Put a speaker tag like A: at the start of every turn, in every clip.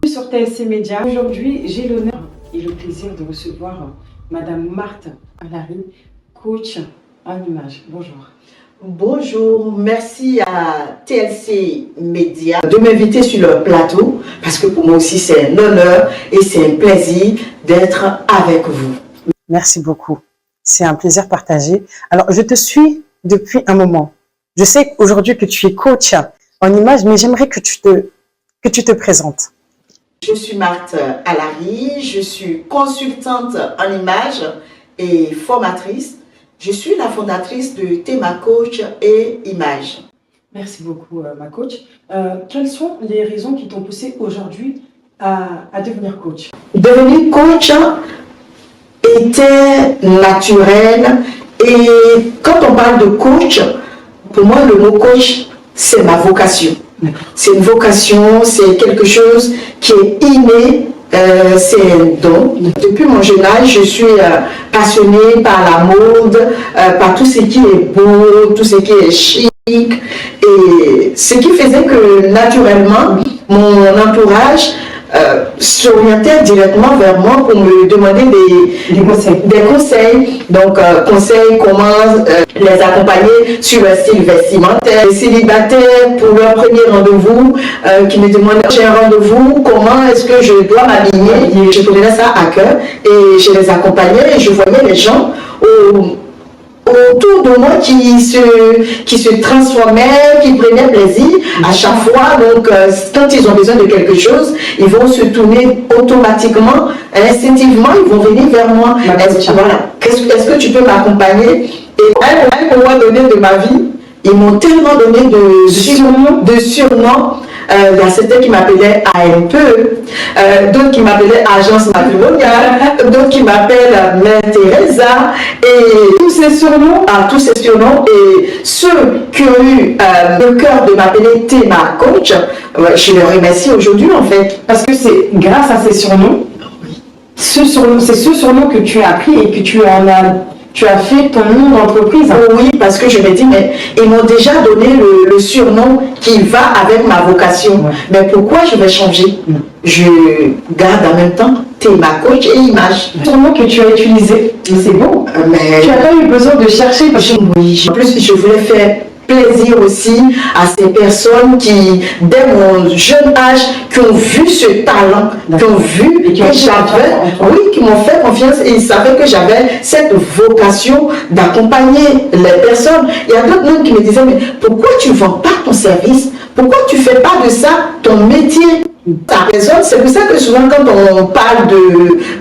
A: Sur TSC Média, aujourd'hui j'ai l'honneur et le plaisir de recevoir Madame Marthe Alary, coach en image. Bonjour.
B: Bonjour, merci à TLC Média de m'inviter sur leur plateau parce que pour moi aussi c'est un honneur et c'est un plaisir d'être avec vous.
C: Merci beaucoup, c'est un plaisir partagé. Alors je te suis depuis un moment. Je sais aujourd'hui que tu es coach en image, mais j'aimerais que tu te présentes.
B: Je suis Marthe Alary, je suis consultante en image et formatrice. Je suis la fondatrice de Théma Coach et Image.
A: Merci beaucoup, ma coach. Quelles sont les raisons qui t'ont poussé aujourd'hui à devenir coach?
B: Devenir coach était naturel et quand on parle de coach, pour moi le mot coach, c'est ma vocation. C'est une vocation, c'est quelque chose qui est inné, c'est un don. Depuis mon jeune âge, je suis passionnée par la mode, par tout ce qui est beau, tout ce qui est chic. Et ce qui faisait que naturellement, mon entourage s'orientait directement vers moi pour me demander des conseils. Donc, conseils comment les accompagner sur leur style vestimentaire. Les célibataires pour leur premier rendez-vous qui me demandaient j'ai un rendez-vous, comment est-ce que je dois m'habiller. Je prenais ça à cœur et je les accompagnais et je voyais les gens autour de moi qui se transformaient, qui prenaient plaisir à chaque fois. Donc, quand ils ont besoin de quelque chose, ils vont se tourner automatiquement, instinctivement, ils vont venir vers moi. Est-ce que tu peux m'accompagner? Et à un moment donné de ma vie, ils m'ont tellement donné de surnoms. Il y a certains qui m'appelaient AMP, d'autres qui m'appelaient Agence Matrimoniale, d'autres qui m'appellent Mère Teresa, et tous ces surnoms, et ceux qui ont eu le cœur de m'appeler Théma Coach, je les remercie aujourd'hui en fait.
A: Parce que c'est grâce à ces surnoms, c'est ce surnom que tu as appris et que tu as fait ton nom d'entreprise.
B: Oui, parce que je me dis, mais ils m'ont déjà donné le surnom qui va avec ma vocation. Ouais. Mais pourquoi je vais changer? Je garde en même temps Théma Coach et Image.
A: Le surnom que tu as utilisé, c'est bon. Mais tu n'as pas eu besoin de chercher.
B: Oui, en plus, je voulais faire plaisir aussi à ces personnes qui, dès mon jeune âge, qui ont vu ce talent, qui ont vu que j'avais, qui m'ont fait confiance et ils savaient que j'avais cette vocation d'accompagner les personnes. Il y a d'autres monde qui me disaient, mais pourquoi tu ne vends pas ton service? Pourquoi tu ne fais pas de ça ton métier? C'est pour ça que souvent quand on parle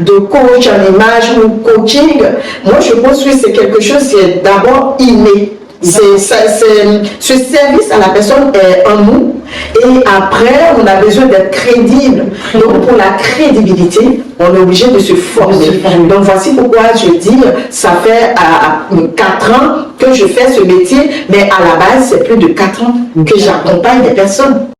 B: de coach en image ou coaching, moi je pense que c'est quelque chose qui est d'abord inné. Ce service à la personne est en nous et après on a besoin d'être crédible. Donc pour la crédibilité, on est obligé de se former. Donc voici pourquoi je dis, ça fait 4 ans que je fais ce métier, mais à la base c'est plus de 4 ans que j'accompagne des personnes.